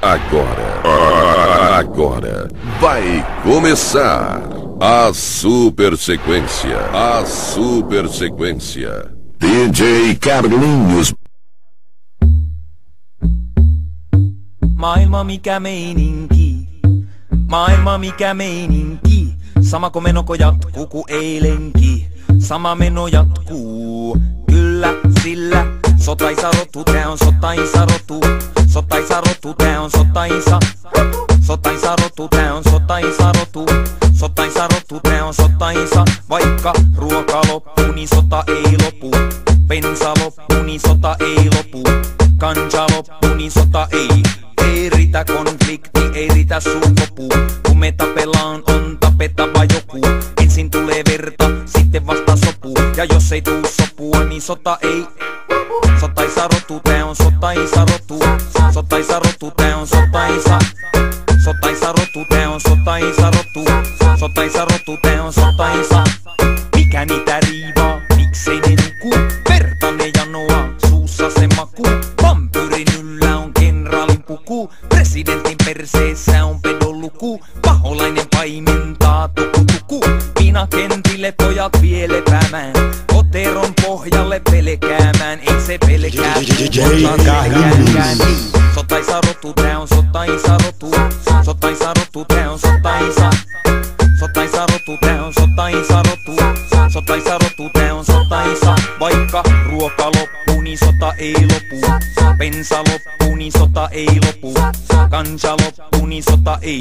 Agora vai começar a super sequência. DJ Carlinhos. Maailma mikä meininki, maailma mikä meininki. Sama kun meno jatkuu ku eilenki, sama meno jatkuu. Kyllä sillä sotaisa rotu, tää on sotaisa rotu. Sotaisa rotu, tää on sotaisa. Sotaisa rotu, tää on sotaisa rotu. Sotaisa rotu, tää on sotaisa. Vaikka ruoka loppuu, niin sota ei lopu. Bensa loppuu, niin sota ei lopu. Kanja loppuu, niin sota ei. Ei riitä konflikti, ei riitä suukopuu. Kun me tapellaan, on tapettava joku. Ensin tulee verta, sitten vasta sopuu. Ja jos ei tuu sopua, niin sota ei. Sotaisa rotu, tää on sotaisa rotu. Sotaisa rotu, tää on sotaisa. Sotaisa rotu, tää on sotaisa rotu. Sotaisa rotu, tää on sotaisa. Mikä niitä riivaa, miksei ne nuku? Verta ne janoa, suussa se maku. Vampyyrin yllä on kenraalin puku. Presidentin perseessä on pedoluku. Paholainen paimentaa tuku. Piinakentille pojat vie lepäämään. Koteron pohjalle pelkäämään. Ei se pelkää sotaisa rotu, tää on sotaisa rotu. Sotaisa rotu, tää on sotaisa. Sotaisa rotu, tää on sotaisa rotu. Sotaisa rotu, tää on sotaisa. Vaikka ruoka loppuu, niin sota ei lopu. Bensa loppuu, niin sota ei lopu. Kanja loppuu, niin sota ei.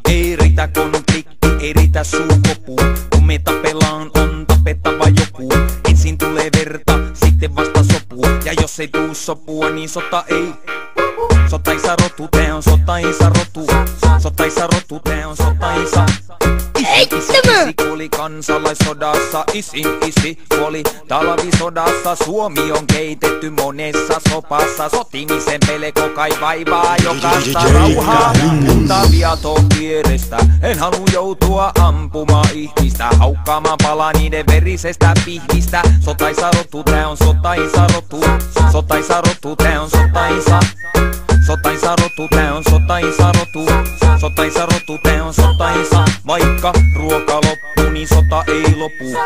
Ei riitä konflikti, ei riitä suukopuu. Kun me tapellaan, on tapettava joku. Ensin tulee verta, sitten vasta sopuu. Ja jos ei tuu sopua, niin sota ei. Sotaisa rotu, tää on sotaisa rotu. Sotaisa rotu, tää on sotaisa. Isi kuoli kansalaissodassa, isi kuoli talvisodassa. Suomi on keitetty monessa sopassa. Sotimisen pelko kai vaivaa jokaista rauhaa. Mutta viaton vierestä, en halua joutua ampumaan ihmistä. Haukkaamaan palaa niiden verisestä pihvistä. Sotaisa rotu, tää on sotaisa rotu. Sotaisa rotu, tää on sotaisa. Sotaisa rotu, tää on sotaisa rotu. Sotaisa rotu, tää on sotaisa. Vaikka ruoka loppuu, niin sota ei lopu.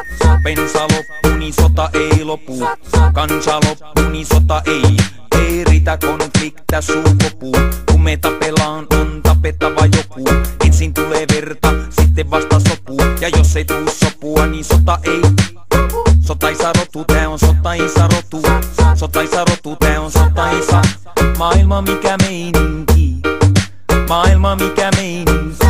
Bensa loppuu, niin sota ei lopu. Kanja loppuu, niin sota ei. Ei riitä konflikta suukopuu. Kun me tapellaan, on tapettava joku. Ensin tulee verta, sitten vasta sopuu. Ja jos ei tuu sopua, niin sota ei. Sotaisa rotu, tää on sotaisa rotu. Sotaisa rotu, tää on sotaisa. Maailma mikä meininki, maailma mikä meininki.